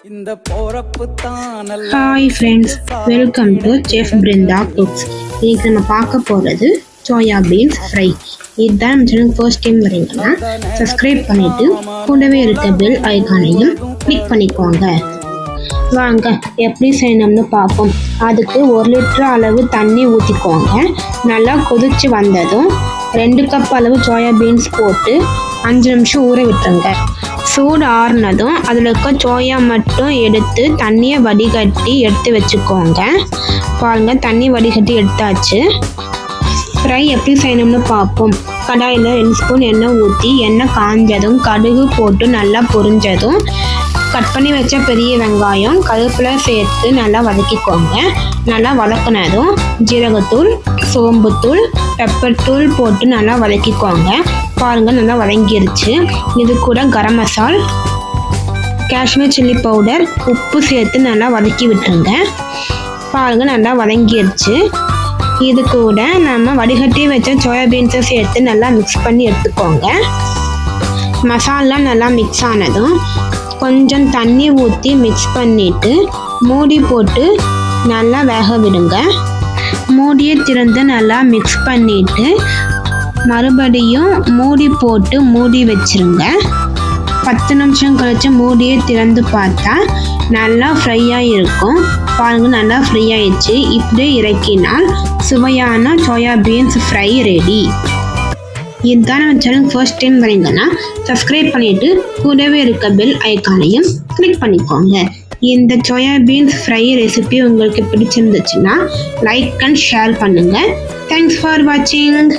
இந்த போறப்பு தான் hi friends, welcome to chef Brinda cooks. இன்னைக்கு நம்ம பார்க்க போகிறது சோயா பீன்ஸ் ஃப்ரை. இதுதான் நம்ம சேனலுக்கு ஃபர்ஸ்ட் டைம் வரீங்கன்னா சப்ஸ்கிரைப் பண்ணிவிட்டு கூடவே இருக்க பெல் ஐகானையும் கிளிக் பண்ணிக்கோங்க. வாங்க எப்படி செய்யணும்னு பார்ப்போம். அதுக்கு 1 லிட்டர் அளவு தண்ணி ஊற்றிக்கோங்க. நல்லா கொதிச்சு வந்ததும் 2 கப் அளவு சோயா பீன்ஸ் போட்டு 5 நிமிஷம் ஊற விட்டுருங்க. சூடு ஆறுனதும் அதில் இருக்க சோயா மட்டும் எடுத்து தண்ணியை வடிகட்டி எடுத்து வச்சுக்கோங்க. பாருங்கள், தண்ணி வடிகட்டி எடுத்தாச்சு. ஃப்ரை எப்படி செய்யணும்னு பார்ப்போம். கடாயில் 2 ஸ்பூன் எண்ணெய் ஊற்றி எண்ணெய் காஞ்சதும் கடுகு போட்டு நல்லா பொரிஞ்சதும் கட் பண்ணி வச்ச பெரிய வெங்காயம் கருவேப்பிலை சேர்த்து நல்லா வதக்கிக்கோங்க. நல்லா வதக்கினதும் ஜீரகத்தூள், சோம்புத்தூள், பெப்பர் தூள் போட்டு நல்லா வதக்கிக்கோங்க. பாருங்கள், நல்லா வதங்கிருச்சு. இது கூட கரம் மசால், காஷ்மீர் சில்லி பவுடர், உப்பு சேர்த்து நல்லா வதக்கி விட்டுருங்க. பாருங்கள், நல்லா வதங்கிருச்சு. இது கூட நம்ம வடிகட்டி வச்ச சோயாபீன்ஸை சேர்த்து நல்லா மிக்ஸ் பண்ணி எடுத்துக்கோங்க. மசாலா நல்லா மிக்ஸ் ஆனதும் கொஞ்சம் தண்ணி ஊற்றி மிக்ஸ் பண்ணிவிட்டு மூடி போட்டு நல்லா வேக விடுங்க. மூடியை திறந்து நல்லா மிக்ஸ் பண்ணிவிட்டு மறுபடியும் மூடி போட்டு மூடி வச்சிருங்க. 10 நிமிஷம் கழிச்சு மூடியை திறந்து பார்த்தா நல்லா ஃப்ரையாக இருக்கும். பாருங்கள், நல்லா ஃப்ரை ஆயிடுச்சு. இப்படியே இறக்கினால் சுவையான சோயா பீன்ஸ் ஃப்ரை ரெடி. இதுதான் நம்ம சேனல் ஃபர்ஸ்ட் டைம் வரீங்கன்னா சப்ஸ்கிரைப் பண்ணிவிட்டு கூடவே இருக்க பெல் ஐக்கானையும் கிளிக் பண்ணிக்கோங்க. இந்த சோயா பீன்ஸ் ஃப்ரை ரெசிபி உங்களுக்கு பிடிச்சிருந்துச்சுன்னா லைக் அண்ட் ஷேர் பண்ணுங்கள். தேங்க்ஸ் ஃபார் வாட்சிங்.